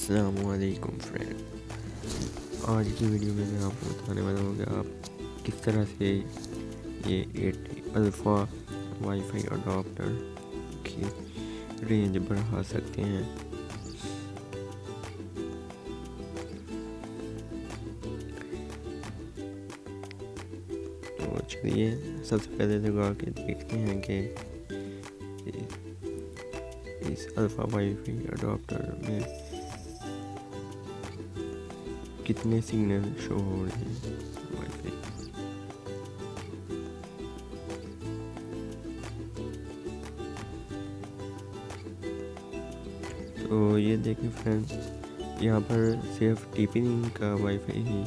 अस्सलामुअलैकुम फ्रेंड। आज की वीडियो में मैं आपको बताने वाला हूँ कि आप किस तरह से ये अल्फ़ा वाईफाई अडाप्टर की रेंज बढ़ा सकते हैं। तो चलिए सबसे पहले लगा के देखते हैं कि इस अल्फ़ा वाईफाई अडाप्टर में कितने सिग्नल शो हो रहे हैं वाईफाई। तो ये देखें फ्रेंड्स, यहाँ पर सिर्फ टीपी का वाईफाई ही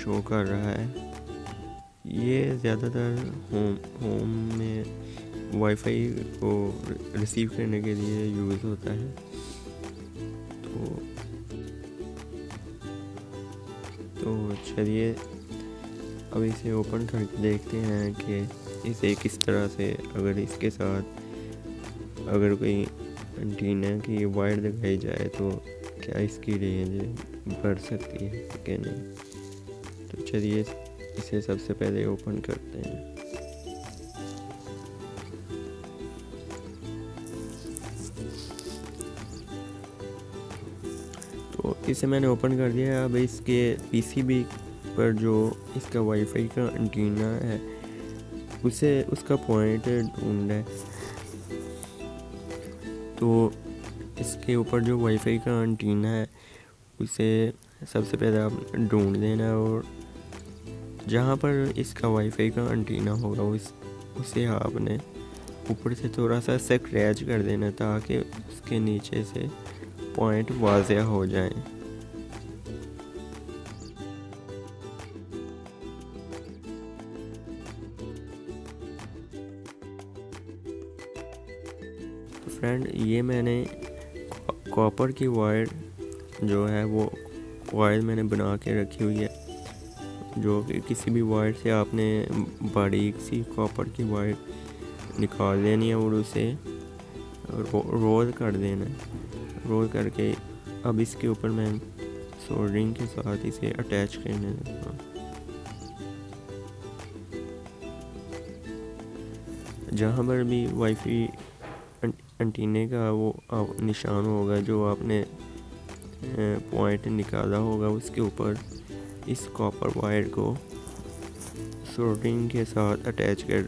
शो कर रहा है। ये ज़्यादातर होम में वाईफाई को रिसीव करने के लिए यूज़ होता है। तो चलिए अब इसे ओपन करके देखते हैं कि इसे किस तरह से, अगर इसके साथ अगर कोई एंटीना की वायर लगाई जाए तो क्या इसकी रेंज बढ़ सकती है कि नहीं। तो चलिए इसे सबसे पहले ओपन करते हैं। तो इसे मैंने ओपन कर दिया। अब इसके पीसीबी पर जो इसका वाईफाई का एंटीना है उसे उसका पॉइंट ढूंढना है। तो इसके ऊपर जो वाईफाई का एंटीना है उसे सबसे पहले आप ढूंढ लेना, और जहाँ पर इसका वाईफाई का एंटीना होगा उसे आपने ऊपर से थोड़ा सा स्क्रैच कर देना ताकि उसके नीचे से पॉइंट वाज़ेह हो जाए। तो फ्रेंड, ये मैंने कॉपर की वायर जो है वो वायर मैंने बना के रखी हुई है, जो कि किसी भी वायर से आपने बारीक सी कॉपर की वायर निकाल लेनी है और उसे रोल कर देना है। रोल करके अब इसके ऊपर मैं सोल्डरिंग के साथ इसे अटैच करने लगा हूँ। जहाँ पर भी वाईफाई एंटीने का वो निशान होगा जो आपने पॉइंट निकाला होगा, उसके ऊपर इस कॉपर वायर को सोल्डरिंग के साथ अटैच कर